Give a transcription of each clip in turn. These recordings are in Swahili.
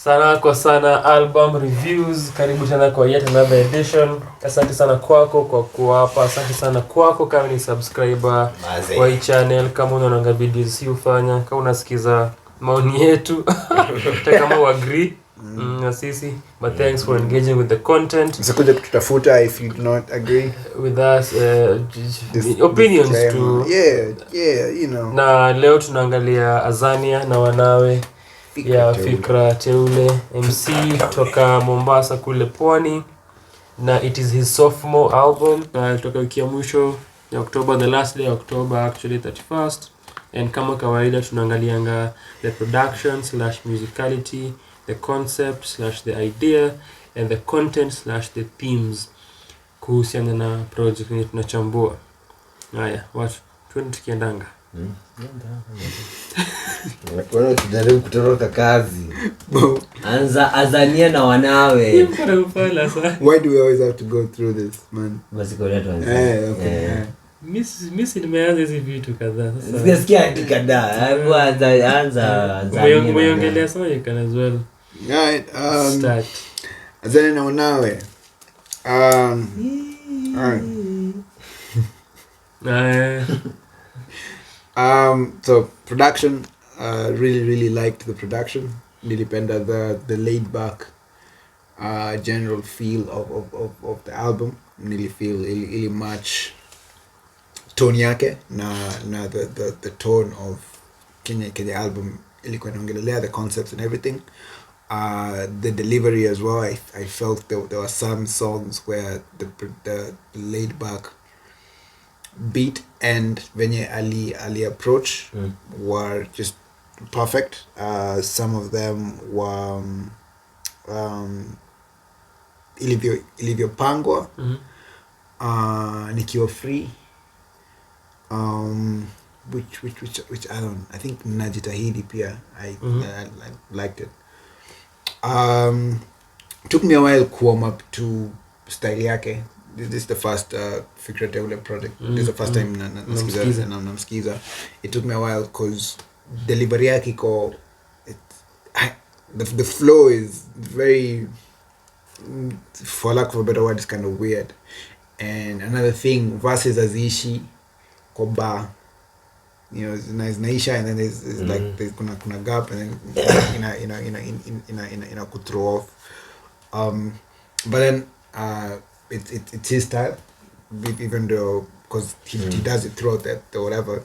sana kwa sana album reviews. Karibu tena kwa yet another edition. Asante sana kwako kwa kuwa hapa. Asante sana kwako kama ni subscriber kwa hii channel, kama unaona videos si ufanya, kama unasikiza maoni yetu hata kama u agree na sisi, but thanks for engaging with the content. Msikuja kututafuta if you do not agree with us, opinions too. Yeah, you know. Na leo tunaangalia Azania na Wanawe ya Fikrah Teule, MC toka Mombasa kule pwani, na it is his sophomore album toka wiki ya mwisho ya October, the last day of October, actually 31st. And kama kawaida tunaangalianga the production / musicality, the concept / the idea, and the content / the themes kuhusiana na project ni tunachambua. Haya, watu twende tukiendanga. Wala tunajaribu kutoroka kazi. Anza Azania na Wanawe. Why do we always have to go through this, man? Basi kwa leo tuanze. Okay. Miss nimeanza hizi vitu kadhaa sasa. Sikasikia hadi kadhaa. Hebu anza Azania. Umeongelea sana kana as well. Right, Start. Azania na Wanawe. So production, really liked the production. Nilipenda the laid back general feel of the album. Nilifeel ili match tone yake na the tone of Kenya album ilikuwa inaongelea, the concepts and everything. The delivery as well, I felt there were some songs where the laid back beat and venye ali approach were just perfect. Some of them were ilivyopangwa, nikiwa free, which I think najitahidi pia. I liked it. Took me a while to warm up to style yake. This is the first Fikrah Teule project. This is the first time namsikiza. It took me a while because delivery yake iko, the flow is very, for lack of a better word, it's kind of weird. And another thing, verses aziishi kwa bar, you know, naisha and then there's like there's kuna gap and then ina kuthrow off. But then it's his style, even though because he does it throughout that or whatever.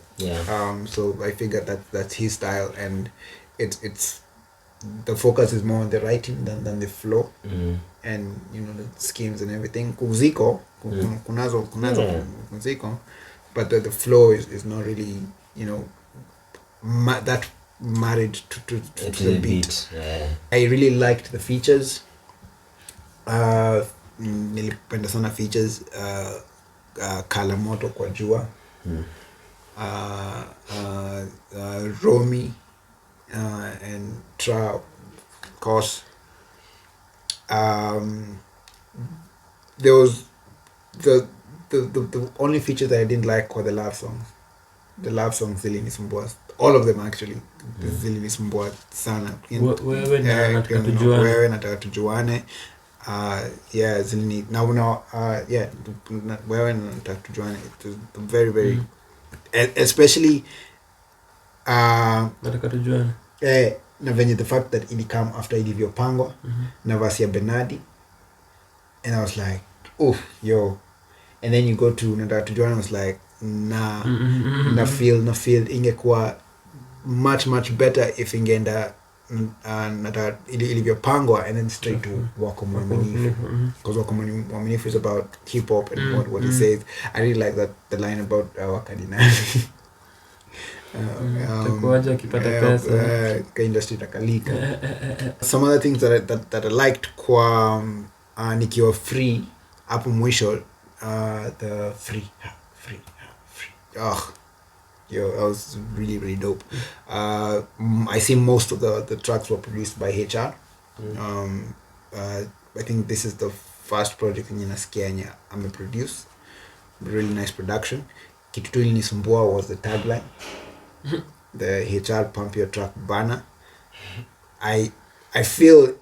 So I figured that's his style, and it's the focus is more on the writing than the flow, and you know, the schemes and everything. Kunazo muziko, but the flow is not really, you know, that married to the beat. I really liked the features. Nilipenda sana features, kala moto kwa jua, Romy, and Tra, of course. There was the only feature that I didn't like were the love songs. The love songs zilinisumbua, all of them actually. Zilinisumbua sana. Wewe nataka tujuane. Yeah, zilini now yeah, wewe nataka tujuane. It was very especially nataka tujuane. Na venye the fact that it come after ilivyopangwa na verse ya Benadi, and I was like, oh yo, and then you go to nataka tujuane, I was like, nah, na feel ingekuwa much better if ingeenda nataka ilivyopangwa and then straight to wako mwaminifu, because wako mwaminifu is about hip hop and what he says. I really like that the line about wakadinali. Industry takalika. Some other things that I liked kwa nikiwa free hapo mwisho, the free. Yo, that was really dope. I see most of the tracks were produced by HR. I think this is the first project in Kenya I'm a produce. Really nice production. Kitu tu ilinisumbua was the tagline. The HR pump your truck banner. I I feel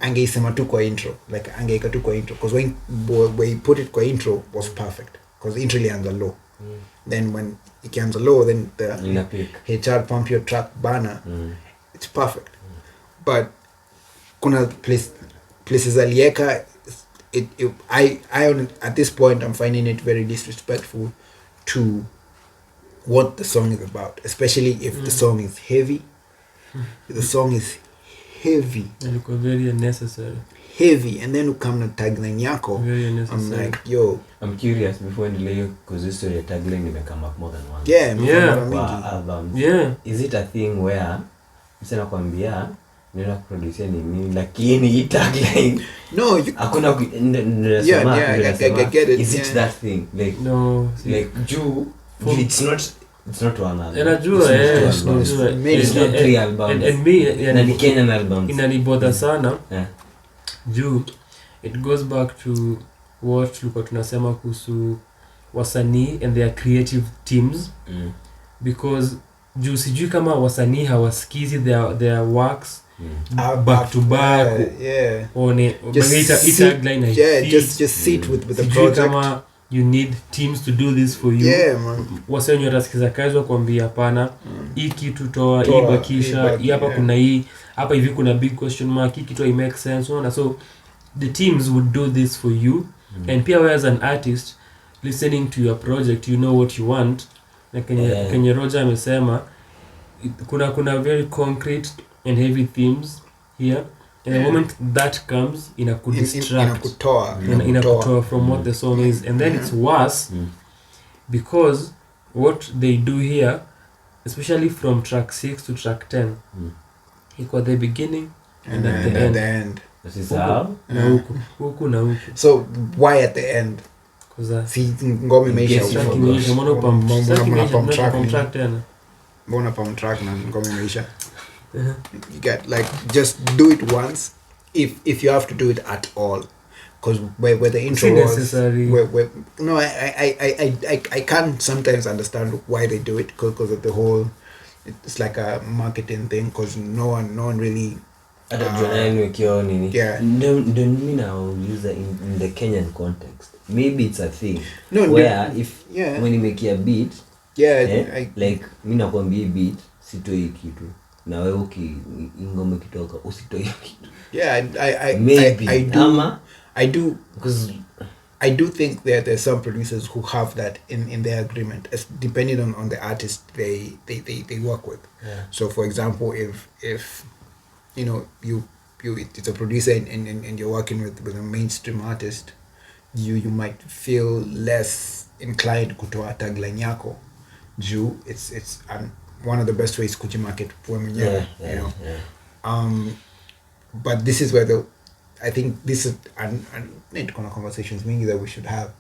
angeisema tu kwa intro, like angeika tu kwa intro, because when you put it kwa intro was perfect, because intro ilianza low. Then when ikianza low, then the HR pump your track banner, it's perfect. But kuna places alieka, I at this point I'm finding it very disrespectful to what the song is about, especially if the song is heavy. If the song is heavy, and it's very unnecessary. Heavy, and then you come to tagline yako. Very unnecessary. I'm like, yo. I'm curious before nileo because this story tagline may come up more than once. Yeah. Is it a thing where msena kwambia nina producer ni mimi lakini hii tagline no hakuna I get it. Is it that thing like no like it's not one album. It's not 3 albums. And me and Kenyan albums. Inanibother sana. Juu it goes back to what tulikuwa tunasema kuhusu wasanii and their creative teams. Because juu sijui kama wasanii hawasikizi their works back to back. Just sit with the project. Kama you need teams to do this for you. Wase wenye watasikiza kazi wakwambia hapana, hii kitu toa, hii bakisha, hii hapa kuna hii, hapa hivi kuna big question mark, hii kitu make sense. So the teams would do this for you. And pia as an artist listening to your project, you know what you want. Like Kenya Roger amesema kuna very concrete and heavy themes here. And the moment that comes inakutoa from what the song is, and then it's worse because what they do here, especially from track 6 to track 10, iko the beginning and at the end. This is how huku na huku. So why at the end? Because si ngoma imeisha huko. Mbona pump track na ngoma imeisha. You get like just do it once if you have to do it at all, because where the intro was where no I can't sometimes understand why they do it, because of the whole, it's like a marketing thing, because no one really don't mean I'll use it in the Kenyan context. Maybe it's a thing if when you make a beat like mimi nakwambia beat sitoi kitu na wewe ingoma kitoka usitoi kitu. I do because I do think that there's some producers who have that in their agreement, as depending on the artist they work with. So for example, if you know you it's a producer and you're working with a mainstream artist, you might feel less inclined kutoa tagline yako juu it's one of the best ways kujimarket for mwenyewe, you know. But this is where I think this is and conversations mingi that we should have.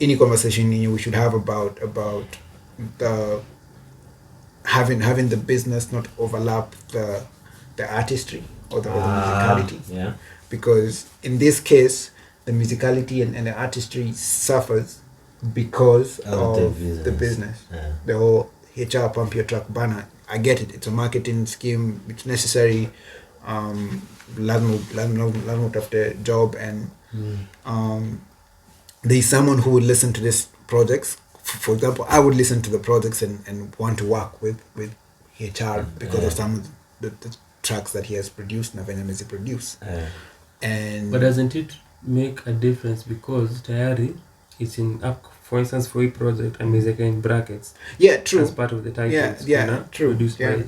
Any conversation we should have about the having the business not overlap the artistry or the musicality. Because in this case the musicality and the artistry suffers because of the business. The whole HR pump your truck banner, I get it, it's a marketing scheme, it's necessary. Lazima after job, and there's someone who would listen to this projects. For example, I would listen to the projects and want to work with HR because of some of the tracks that he has produced and has produced. But doesn't it make a difference because tayari it's in up, for instance, for a project and music in brackets. True. As part of the title. True. Produced by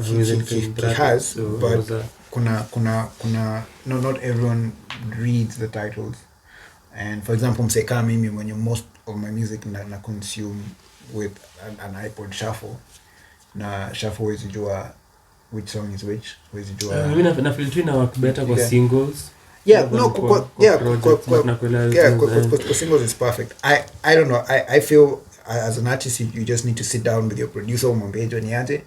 he has, so but kuna not everyone reads the titles. And for example, mseka mimi when most of my music na consume with an iPod shuffle. Na shuffle is jua which song is which. Mimi na feel tu na work better kwa singles. Singles is perfect. I don't know. I feel as an artist you just need to sit down with your producer umwambie niaje.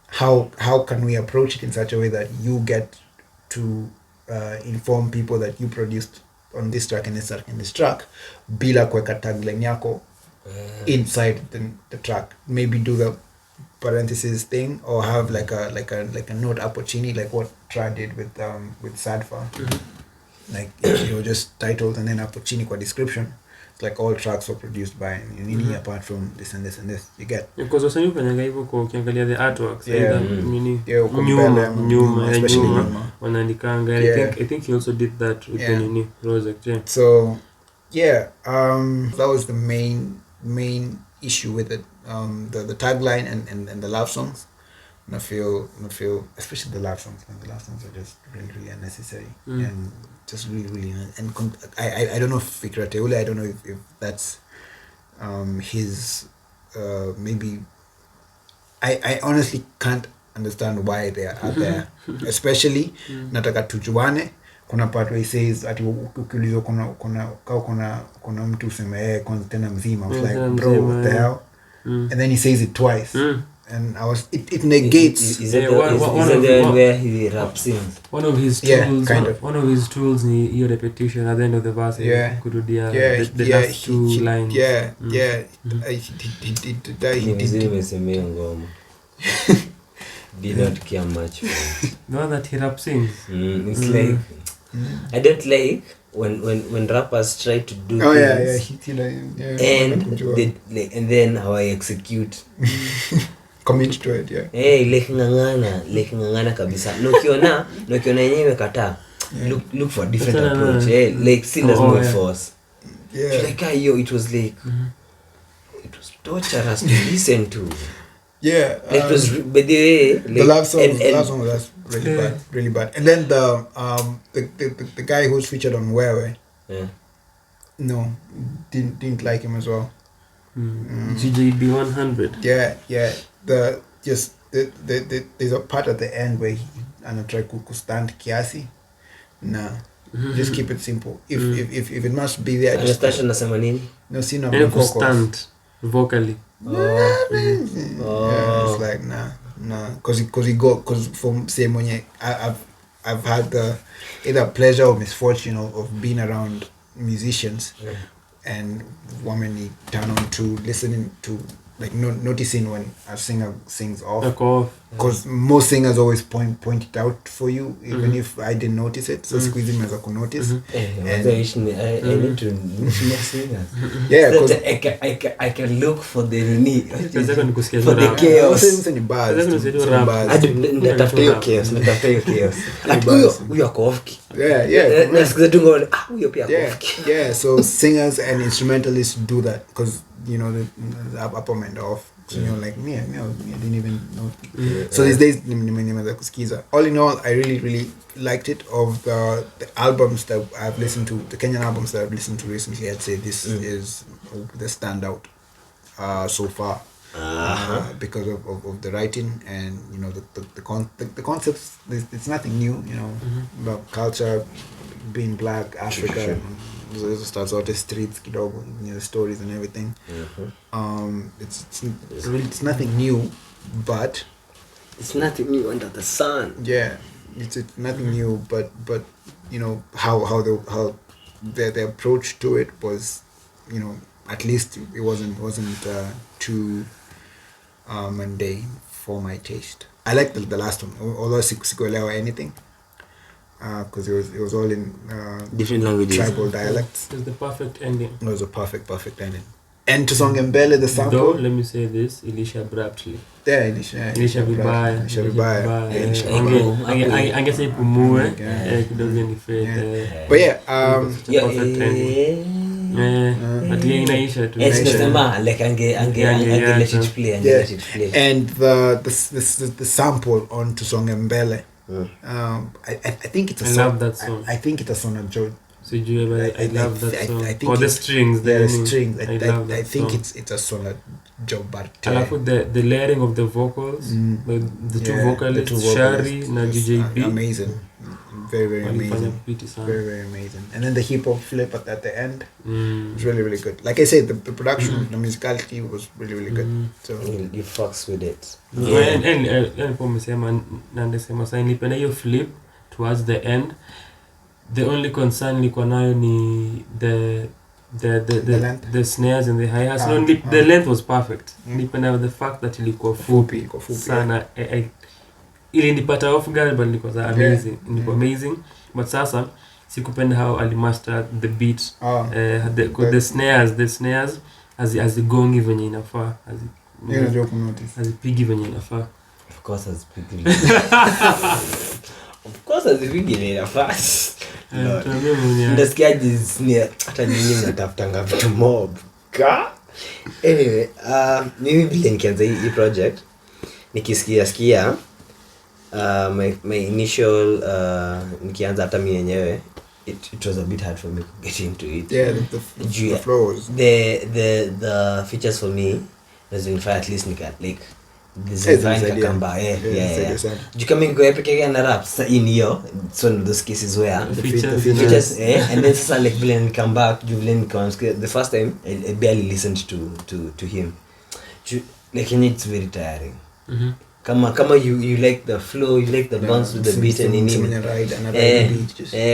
How can we approach it in such a way that you get to inform people that you produced on this track and this track bila kuweka tagline yako inside the track. Maybe do the parenthesis thing, or have like a note hapo chini, like what Tra did with Sadfa. Like it was just titled and then hapo chini kwa description. It's like all tracks were produced by Nini apart from this and this and this. You get? Because wasanii hufanyanga hivyo kwa ukiangalia the artworks, Yeah. nini Nyuma, especially nyuma. wanaandikanga. I think he also did that with the Nini project. Yeah. So yeah, that was the main issue with it. The tagline and the love songs. And I feel especially the love songs. The love songs are just really unnecessary and just really I don't know if Fikrah Teule, I don't know if that's his maybe I honestly can't understand why they are there. Especially nataka tujuane. Kuna part where he says ati ukiulizwa kuna mtu useme kwanza tena mzima. I was like, bro, what the hell? And then he says it twice. And I was it negates. Is it where he rap sings? One of his tools, one of his tools ni hiyo repetition at the end of the verse. Kurudia the last two lines. He mesemea ngoma. Did not care much for it. No, that he rap sings. It's like I don't like when rappers try to do things and then how I execute. Commit to it, yeah. Like ngangana kabisa. Nokiona yenyewe imekataa. Look for a different approach. Like still has more force. Yeah. Like it was like it was torturous to listen to. Yeah. Like it was by the way, like, the love song was really bad. And then the guy who's featured on Wanawe. Yeah. No, didn't like him as well. GJB 100. Yeah. There's a part at the end where he anatry kustand kiasi. Nah. Just keep it simple. If it must be there, just nasema nini? No, see no vocals. Vocally. Yeah, it's like nah. Cause from same when I've had the either pleasure or misfortune of being around musicians, and women turn on to listening to, like, noticing when a singer sings off. Because most singers always point it out for you, even if I didn't notice it. So squeezing me as I could notice. I need to know singers. Yeah, because I can look for the need, for the chaos. Natafuta hiyo chaos. Huyo ako off-key. Yeah. Nasikiza tu ngoma, huyo pia ako off-key. Yeah, so singers and instrumentalists do that because, you know, the upper man off. So you're like, me, I didn't even know. So these days, all in all, I really liked it. Of the albums that I've listened to, the Kenyan albums that I've listened to recently, I'd say this is the standout so far. Because of the writing and, you know, the concepts. It's nothing new, you know, about culture, being black, Africa. Starts out as streets, kidogo, you know, stories and everything. It's nothing new, but it's nothing new under the sun. Yeah, it's nothing new, but you know how the approach to it was, you know, at least it wasn't too mundane for my taste. I liked the last one, although sikuelewa or anything. Because it was all in different languages, tribal dialects. It was the perfect ending. It was a perfect ending. And to Songe Mbele, the sample. Though, let me say this, ilisha abruptly. Yeah, ilisha vibaya. Angesa ipumue, kidogo ni fate. But yeah, perfect ending. But yeah, inaisha tu. Like ange let it play. And the sample on to Songe Mbele. I think it's a song. I love that song. I think it's a song of joy. So I love that song. I think the strings. There are strings. I think song. it's a song of joy. But I love the layering of the vocals. The two vocalists, Shari and GJB. Amazing. Very amazing. Very amazing. And then the hip hop flip at the end was really good. Like I said, the production, the musicality was really good. So you fucks with it. And for me, nipenda hiyo flip towards the end. The only concern niko nayo ni the snares and the hi-hats. The length was perfect. Nilipenda the fact that ilikuwa fupi sana. Ili nipata off guard, but it was amazing. It was amazing. But sasa sikupenda how alimaster the beat. The snares as the gongi venye inafaa, azipigi venye inafaa. Of course as pigi inafaa. Ndasikia snare hata nyinyi mnatafutanga vitu mob. Anyway, mimi vile nikianza hii project nikisikia my initial nikianza hata mimi yenyewe it was a bit hard for me to get into it. The flows, the features for me was in fact at least like this is fine kamba you coming go epic again na rap sa in yo so in those cases where the features and then so like when come back Julian comes the first time I barely listened to him like it's very tiring. Kama you like the flow, you like the bounce with the beat and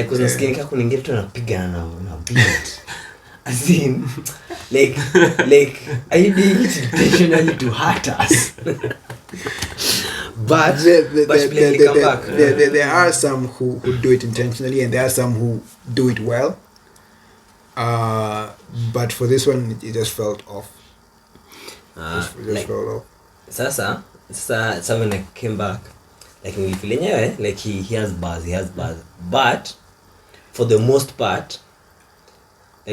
cuz nasikia kuna ngine tu anapiga na beat as in like I did it intentionally to hurt us. but there are some who do it intentionally and there are some who do it well, but for this one it just felt off. Felt off. Sasa when I came back, like nilifeel yenyewe like he has bars, but for the most part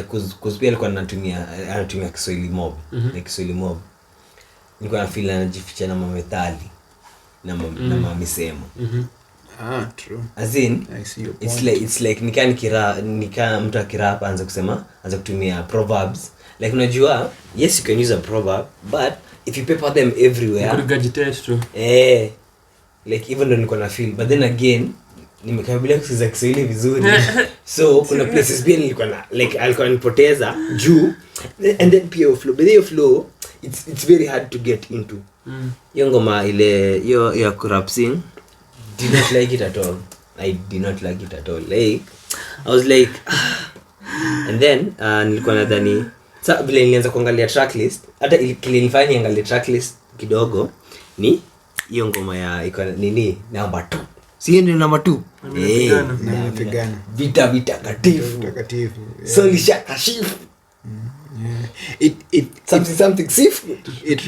cuz pia alikuwa anatumia Kiswahili mob, like Kiswahili mob nilikuwa na feel anajificha na mamethali na mamisemo. True. As in, I see your point. It's like nika mtu akirapa anza kutumia proverbs. Like unajua, yes you can use a proverb, but if you paper them everywhere, you could agitate too. Like even though niko na feel, but then again nimekabilia kusikiza Kiswahili vizuri. So kuna places pia nilikuwa na like alikuwa nipoteza juu, and then pure flow. But your flow it's very hard to get into. Hiyo ngoma ile hiyo ya kurap sing, did not like it at all. I did not like it at all. Like I was like and then nilikuwa nadhani sasa vile nilianza kuangalia tracklist, hata kilinifanya niangalie tracklist kidogo, ni hiyo ngoma ya iko nini number 2. Si ndio number 2? Napigana. Vita takatifu. So lishakashifu. It something safe. It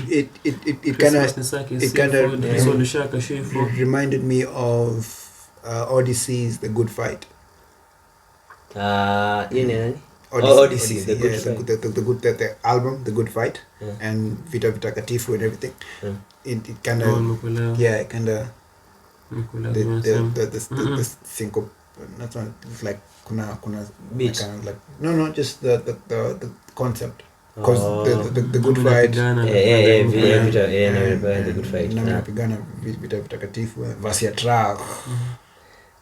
kind of reminded me of Odyssey's The Good Fight. Odyssey, the Good Fight. The album The Good Fight, and Vita Takatifu and everything. It kind of the syncope, not one, it's like kuna beat. Kind of like no just the concept, because the Good Fight, the Good Fight napigana Vita Takatifu versus trap.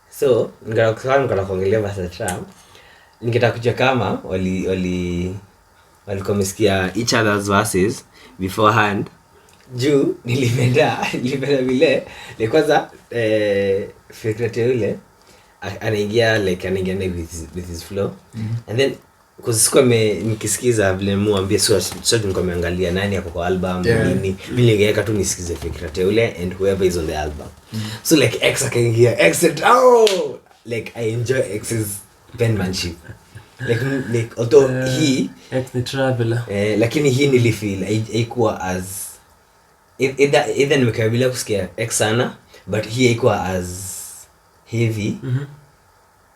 So ngara kuongelea versus trap, ningetaka kujua kama walikuwa wamesikia each other's verses beforehand. Juu nilipenda vile ni kwanza Fikrah Teule anaingia with his flow, and then kusikuwa nikisikiza vile muambie so nilikuwa nimeangalia nani hapo kwa album nini, vile ningeweka tu nisikize Fikrah Teule and whoever is on the album. So like X akaingia X, like I enjoy X's penmanship, like although he X the traveler, lakini hii nilifeel haikuwa as either nimekabilia kusikia X sana, but hii haikuwa as heavy.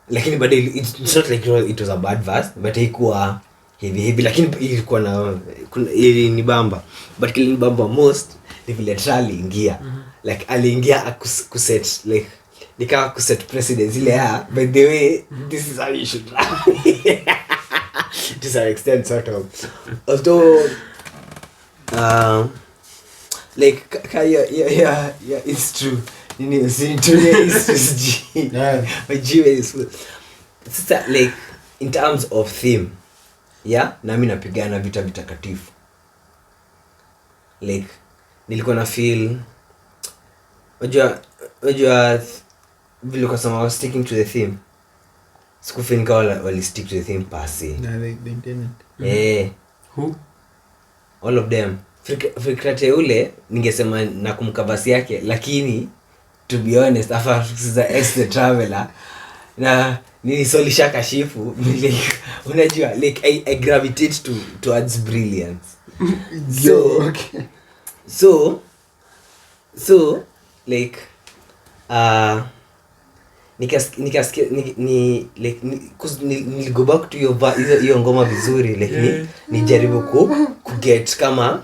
Lakini bado it's not like it was a bad verse, but haikuwa heavy, lakini ilikuwa na ni bamba. But kile ni bamba most ni vile Trali ingia, like aliingia kuset like nikawa kuset precedence ile by the way this is how you should rap. To some extent sort of, although like yeah it's true. It's like in terms of theme, na mimi napigana vita vitakatifu, like nilikuwa na feel unajua vile kwa sababu sticking to the theme, sikufeel kama wali stick to the theme per se. No, they didn't. Who? All of them. Fikrah Teule ningesema na kumkavasi yake, lakini to be honest afa siza ex the traveler na nilisolisha kashifu like unajua like I gravitate towards brilliance. So like nikasikia ni go back to hiyo ngoma vizuri like ni jaribu ku get kama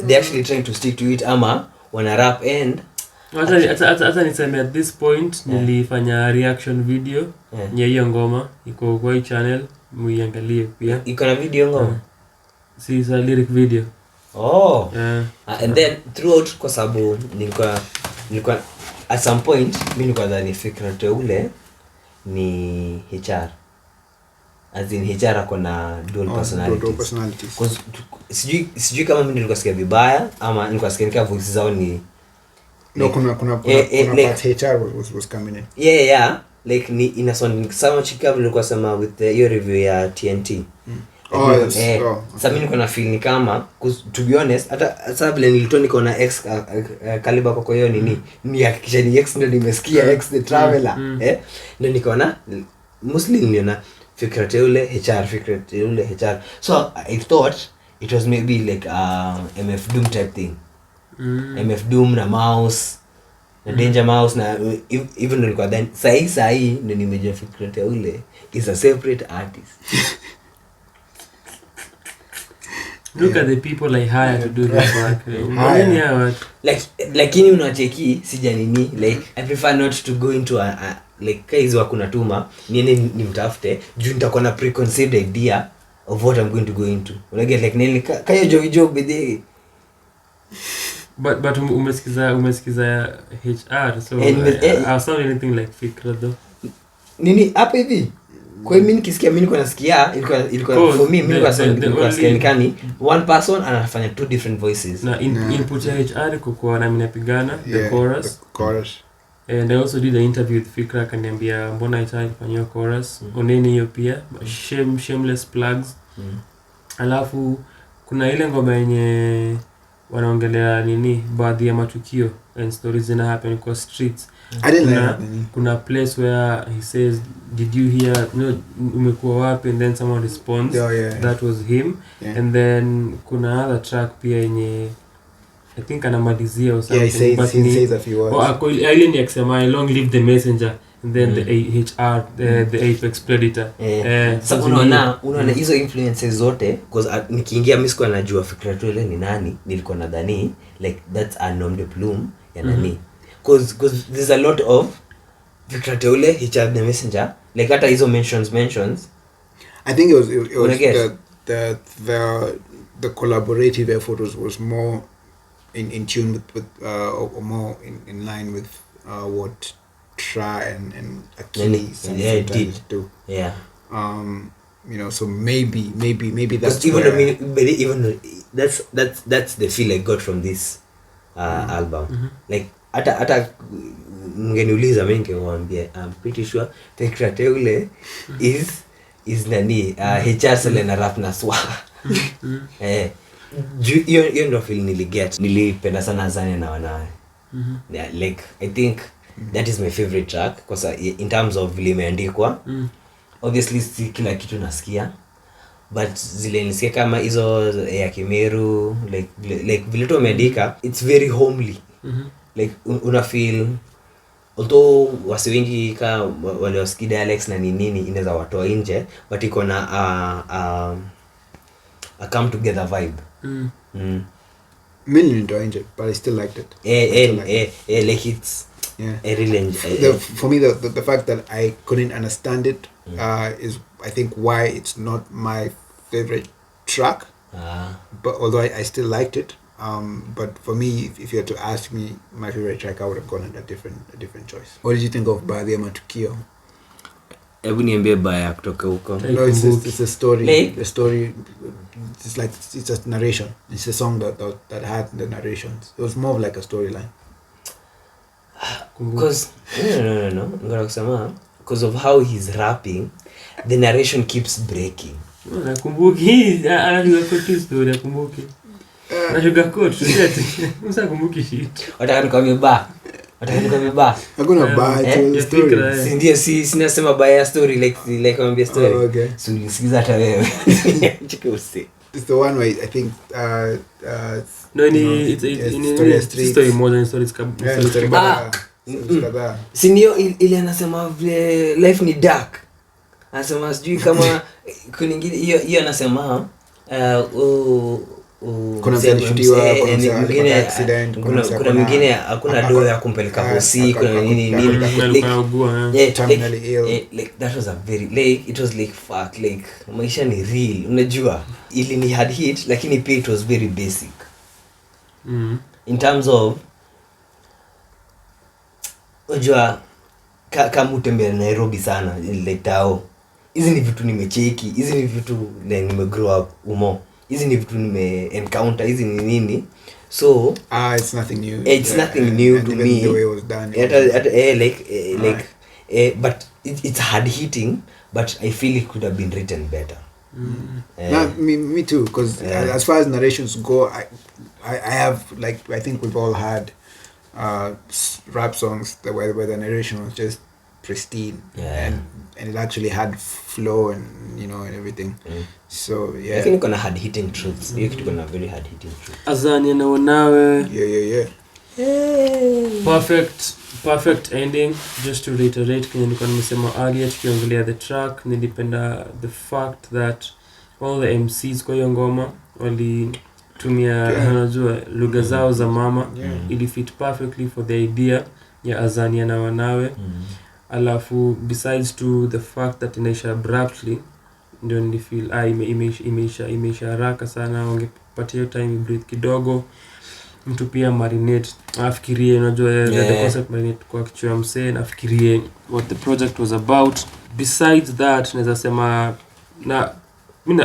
they actually trying to stick to it ama wana rap and hata niseme at this point nilifanya reaction video ya hiyo ngoma iko kwa channel muiangalie pia. Iko na video ngoma? Si is a lyric video. And then throughout kwa sababu nilikuwa at some point mimi nilikuwa dhani Fikrah Teule ni HR. As in HR akona dual personalities. Cause sijui kama mimi nilikuwa sikia vibaya ama nilikuwa sikia nika voice zao ni kuna part HR was coming in. Yeah. Like ni inason sama chika nilikuwa sema with your review ya TNT. Sasa mimi niko na feel ni kama to be honest hata sababu nilitoa niko na X caliber kwa hiyo ni hakikisha ni X ndio nimesikia X the traveler ndio niko na mostly niliona Fikrah Teule HR. So I thought it was maybe like MF Doom type thing. MF Doom na mouse na danger mouse na even nilikuwa then sahi ndio nimejua Fikrah Teule is a separate artist. Look at the people I hire to do this work. Lakini unacheki sija nini like I prefer not to go into a like kaizo hakuna tuma niende nimtafute juu nitakuwa na preconceived idea of what I'm going to go into. Unaget like nini kayo job bidii. But umesikiza HR so I sound anything like Fikrah though. Nini hapa hivi? Kwa mimi nikisikia mimi niko nasikia ilikuwa for me mimi nilikuwa nikani one person anafanya two different voices. Na input ya HR kwa na mimi napigana the chorus. And I also did an interview with Fikrah akaniambia mbona HR ifanywe chorus. Oneni hiyo pia shameless plugs. Alafu kuna ile ngoma yenye wanaongelea nini baadhi ya matukio and stories zina happen kwa streets. I didn't like kuna place where he says did you hear umekuwa wapi and then someone responds that was him. And then kuna other track pia yenye I think anamalizia or something he says a few words. Ile ni akisema long live the messenger and then the HR the apex predator. Sasa unaona hizo influences zote because nikiingia mimi sikuwa najua Fikrah Teule ni nani, nilikuwa nadhani like that's a nom de plume ya nani because there's a lot of Fikrah Teule HR the messenger like hata hizo mentions I think it was the collaborative effort was more in tune with or more in line with what Tra and Achilles and do. You know, so maybe that's even that's the feel I got from this album. Like hata mngeniuliza mimi ningewaambia I'm pretty sure Fikrah Teule is nani HR Selena rap na swa. Hiyo ndio feel nilipenda sana Azania na Wanawe. Like I think that is my favorite track because in terms of vile imeandikwa obviously si kila kitu nasikia but zile nilisikia kama hizo ya Kimeru like vile tu umeandika it's very homely. Like una feel although wasi wengi ka wale wasikia dialects na nini inaweza watoa nje but iko na a come together vibe. Mimi nilitoa nje but I still liked it. Like it's I really for me the fact that I couldn't understand it is I think why it's not my favorite track. But although I still liked it, but for me if you had to ask me my favorite track I would have gone a different choice. What did you think of baadhi ya matukio? Hebu niambie baya kutoka huko. No, it's a story. Like, the story it's like it's a narration. It's a song that had the narrations. It was more of like a storyline. Because no. Ngara kusema because of how he's rapping, the narration keeps breaking. Nakumbuki anajua kwa story nakumbuki. Najuga coach sasa kumbuki shit. Wataka nikwambie ba. Hakuna baya tu story. Si ndio sinasema baya story like kwambia story. Okay. So nisikiza hata wewe. Chike usi. It's the one where I think no it's story more than stories kabla. Si ndio ile anasema vile life ni dark. Anasema sijui kama kuningine hiyo anasema kuna msalifiwa kuna accident kuna mwingine hakuna doa ya kumpeleka hosi kuna nini like that was a very like it was like fuck like maisha ni real unajua ili ni hard hit lakini pia it was very basic in terms of unajua kama utembea Nairobi sana like tao hizi ni vitu nimecheki hizi ni vitu nime grow up umo hizi ni vitu nime encounter hizi ni nini so it's nothing new nothing new to me the way it was done but it's hard hitting but I feel it could have been written better me too because as far as narrations go I have like I think we've all had rap songs where the narration was just pristine and it actually had flow and you know and everything so yeah lakini kuna hard hitting truths hiyo kitu kuna very hard hitting truths Azania na Wanawe yeah perfect ending just to reiterate kwenye nilikuwa nimesema earlier tukiongelea the track nilipenda the fact that all the MCs kwa hiyo ngoma walitumia unajua lugha zao za mama ili fit perfectly for the idea ya Azania na Wanawe alafu besides to the fact that inaisha abruptly ndio nilifeel imeisha haraka sana wangepatia time breathe kidogo mtu pia marinate afikirie unajua the concept marinate kwa kichwa ya msee nafikirie what the project was about besides that naweza sema na mimi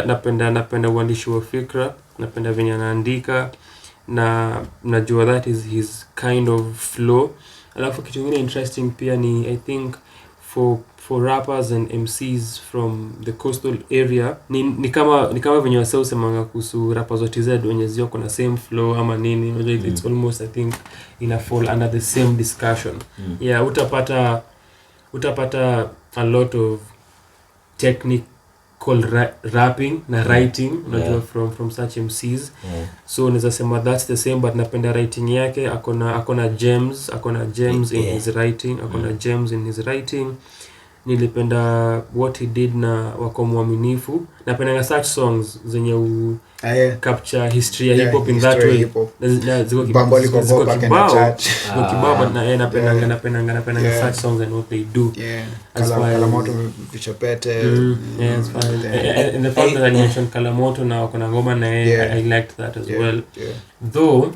napenda uandishi wa Fikrah napenda venye anaandika na najua that is his kind of flow alafu kitu kingine interesting pia ni I think for rappers and MCs from the coastal area ni kama venye wasao semanga kuhusu rappers wa TZ wenye zio kuna same flow ama nini unajua it's almost I think ina fall under the same discussion yeah utapata a lot of technical rapping na writing unajua from such MCs so naweza sema that's the same but napenda writing yake akona gems in his writing gems in his writing nilipenda what he did na wako muaminifu napenda such songs zenye capture history ya hip hop in that way na ziko kibao na napenda such songs and what they do Kalamoto Vichapete as far and the fact that I mentioned Kalamoto na wako na ngoma na I liked that as well though